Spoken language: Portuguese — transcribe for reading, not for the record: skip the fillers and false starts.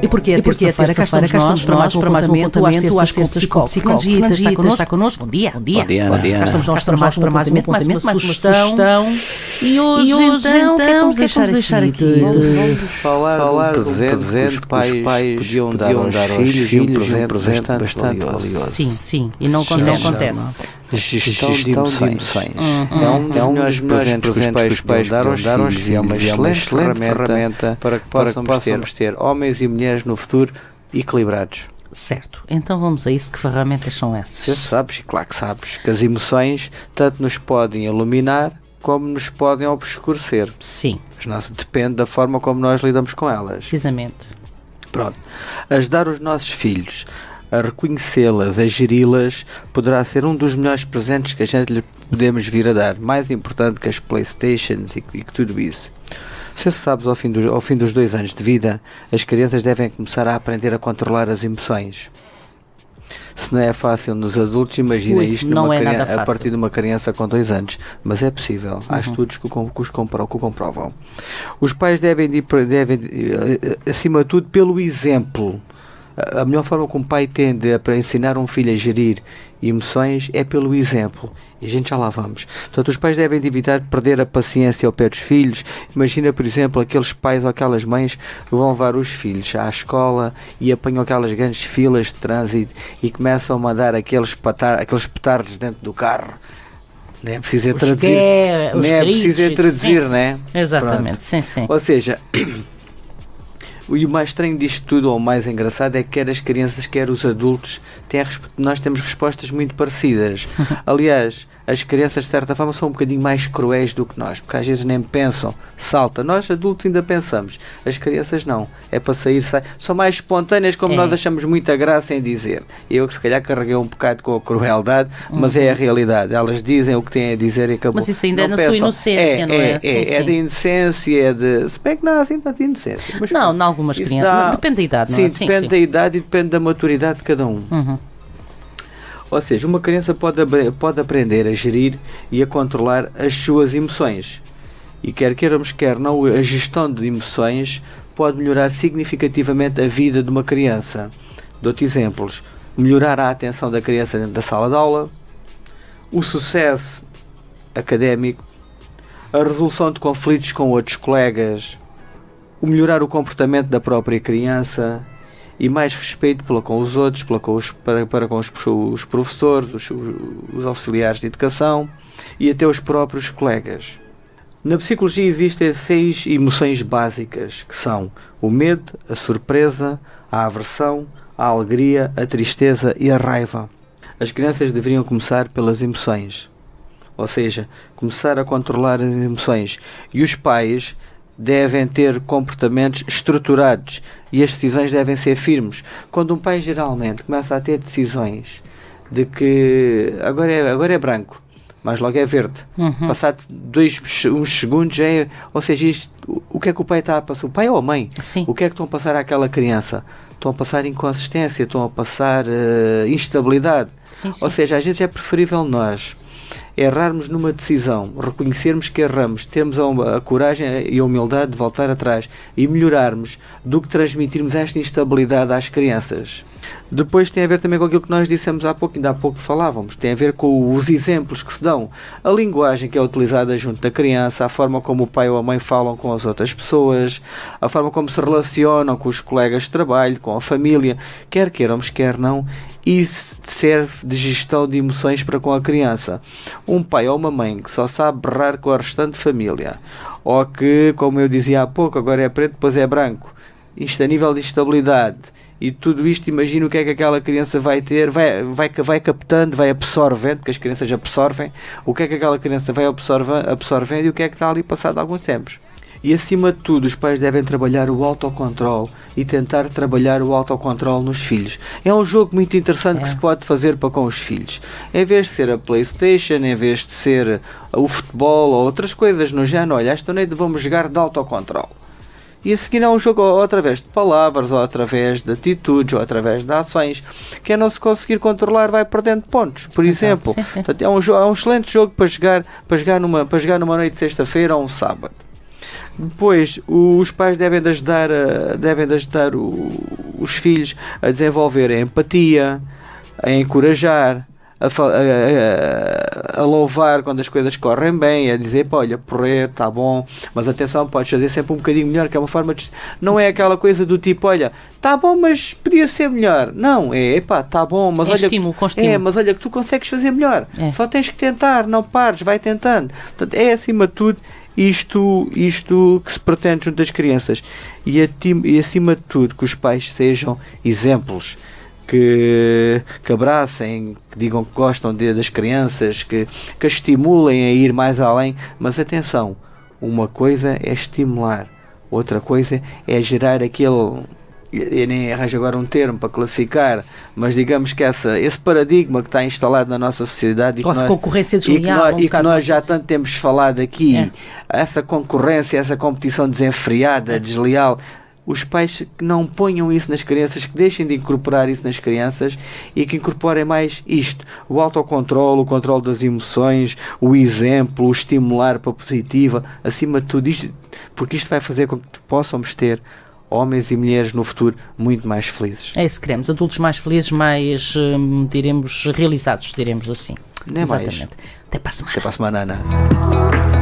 E porquê a terça-feira cá estamos nós para mais um apontamento às psicólogas. Está connosco. Bom dia. Cá estamos nós para mais um apontamento, mais uma sugestão. E hoje então, o que é que vamos deixar aqui? Vamos falar do presente que os pais podiam dar aos filhos e um presente bastante valioso. Sim, e não acontece. Gestão de emoções. É um dos melhores presentes que os pais podiam dar aos filhos e é uma excelente ferramenta para que possamos ter homens e mulheres no futuro equilibrados. Certo, então vamos a isso. Que ferramentas são essas? Você sabes, claro que sabes, que as emoções tanto nos podem iluminar como nos podem obscurecer. Sim. Depende da forma como nós lidamos com elas. Precisamente. Pronto. Ajudar os nossos filhos a reconhecê-las, a geri-las, poderá ser um dos melhores presentes que a gente lhe podemos vir a dar. Mais importante que as Playstations e que tudo isso. Você sabes, ao fim dos 2 anos de vida, as crianças devem começar a aprender a controlar as emoções. Se não é fácil nos adultos, imagina isto a partir de uma criança com 2 anos. Mas é possível. Há estudos que o comprovam. Os pais devem, acima de tudo, pelo exemplo. A melhor forma que um pai tende para ensinar um filho a gerir emoções é pelo exemplo. E a gente já lá vamos. Portanto, os pais devem evitar perder a paciência ao pé dos filhos. Imagina, por exemplo, aqueles pais ou aquelas mães que vão levar os filhos à escola e apanham aquelas grandes filas de trânsito e começam a mandar aqueles petardos dentro do carro. Não é preciso traduzir, não é? Exatamente, sim. Ou seja... E o mais estranho disto tudo, ou o mais engraçado, é que quer as crianças, quer os adultos, nós temos respostas muito parecidas. Aliás, as crianças, de certa forma, são um bocadinho mais cruéis do que nós, porque às vezes nem pensam, salta. Nós, adultos, ainda pensamos. As crianças não. É para sair. São mais espontâneas, como nós achamos muita graça em dizer. Eu, que se calhar, carreguei um bocado com a crueldade, mas é a realidade. Elas dizem o que têm a dizer e acabou. Mas isso ainda é na sua inocência, não é? É de inocência, é de... Se bem que não há assim tanta inocência. Mas, não, em algumas crianças. Depende da idade, não é? Sim, depende da idade e depende da maturidade de cada um. Ou seja, uma criança pode aprender a gerir e a controlar as suas emoções. E quer queiramos, quer não, a gestão de emoções pode melhorar significativamente a vida de uma criança. Dou-te exemplos. Melhorar a atenção da criança dentro da sala de aula, o sucesso académico, a resolução de conflitos com outros colegas, o melhorar o comportamento da própria criança e mais respeito com os outros, para com os professores, os auxiliares de educação e até os próprios colegas. Na psicologia existem 6 emoções básicas, que são o medo, a surpresa, a aversão, a alegria, a tristeza e a raiva. As crianças deveriam começar pelas emoções, ou seja, começar a controlar as emoções, e os pais devem ter comportamentos estruturados e as decisões devem ser firmes. Quando um pai geralmente começa a ter decisões de que agora é branco, mas logo é verde, passado uns segundos ou seja, o que é que o pai está a passar? O pai ou a mãe? Sim. O que é que estão a passar àquela criança? Estão a passar inconsistência, estão a passar instabilidade. Sim. Ou seja, às vezes é preferível nós errarmos numa decisão, reconhecermos que erramos, termos a coragem e a humildade de voltar atrás e melhorarmos, do que transmitirmos esta instabilidade às crianças. Depois tem a ver também com aquilo que nós dissemos há pouco, ainda há pouco falávamos, tem a ver com os exemplos que se dão, a linguagem que é utilizada junto da criança, a forma como o pai ou a mãe falam com as outras pessoas, a forma como se relacionam com os colegas de trabalho, com a família, quer queiramos, quer não. Isso serve de gestão de emoções para com a criança. Um pai ou uma mãe que só sabe berrar com a restante família, ou que, como eu dizia há pouco, agora é preto, depois é branco, isto a nível de instabilidade, e tudo isto, imagina o que é que aquela criança vai ter, vai captando, vai absorvendo, porque as crianças absorvem, o que é que aquela criança vai absorvendo e o que é que está ali passado há alguns tempos. E acima de tudo, os pais devem trabalhar o autocontrole e tentar trabalhar o autocontrole nos filhos. É um jogo muito interessante que se pode fazer para com os filhos. Em vez de ser a Playstation, em vez de ser o futebol ou outras coisas no género, olha, esta noite vamos jogar de autocontrole. E a seguir é um jogo ou através de palavras, ou através de atitudes, ou através de ações. Quem não se conseguir controlar vai perdendo pontos, por exemplo. Sim. Portanto, é um excelente jogo para jogar numa noite de sexta-feira ou um sábado. Depois, os pais devem de ajudar, os filhos a desenvolver a empatia, a encorajar, a louvar quando as coisas correm bem, a dizer, pá, olha, porrer, está bom, mas atenção, podes fazer sempre um bocadinho melhor, que é uma forma de... Não é aquela coisa do tipo, olha, está bom, mas podia ser melhor. Não, pá, está bom, mas olha... Estímulo, com estímulo. Mas olha que tu consegues fazer melhor. Só tens que tentar, não pares, vai tentando. Portanto, é acima de tudo isto que se pretende junto das crianças. E acima de tudo, que os pais sejam exemplos, que abracem, que digam que gostam das crianças, que as estimulem a ir mais além. Mas atenção, uma coisa é estimular, outra coisa é gerar aquele... Eu nem arranjo agora um termo para classificar, mas digamos que esse paradigma que está instalado na nossa sociedade concorrência desleal, e que nós já tanto temos falado aqui, essa concorrência, essa competição desenfreada, desleal. Os pais que não ponham isso nas crianças, que deixem de incorporar isso nas crianças e que incorporem mais isto, o autocontrole, o controle das emoções, o exemplo, o estimular para a positiva, acima de tudo isto, porque isto vai fazer com que possamos ter homens e mulheres no futuro muito mais felizes. É isso que queremos, adultos mais felizes, mais, diremos, realizados, diremos assim. Nem exatamente. Mais. Até para a semana. Até para a semana, Ana.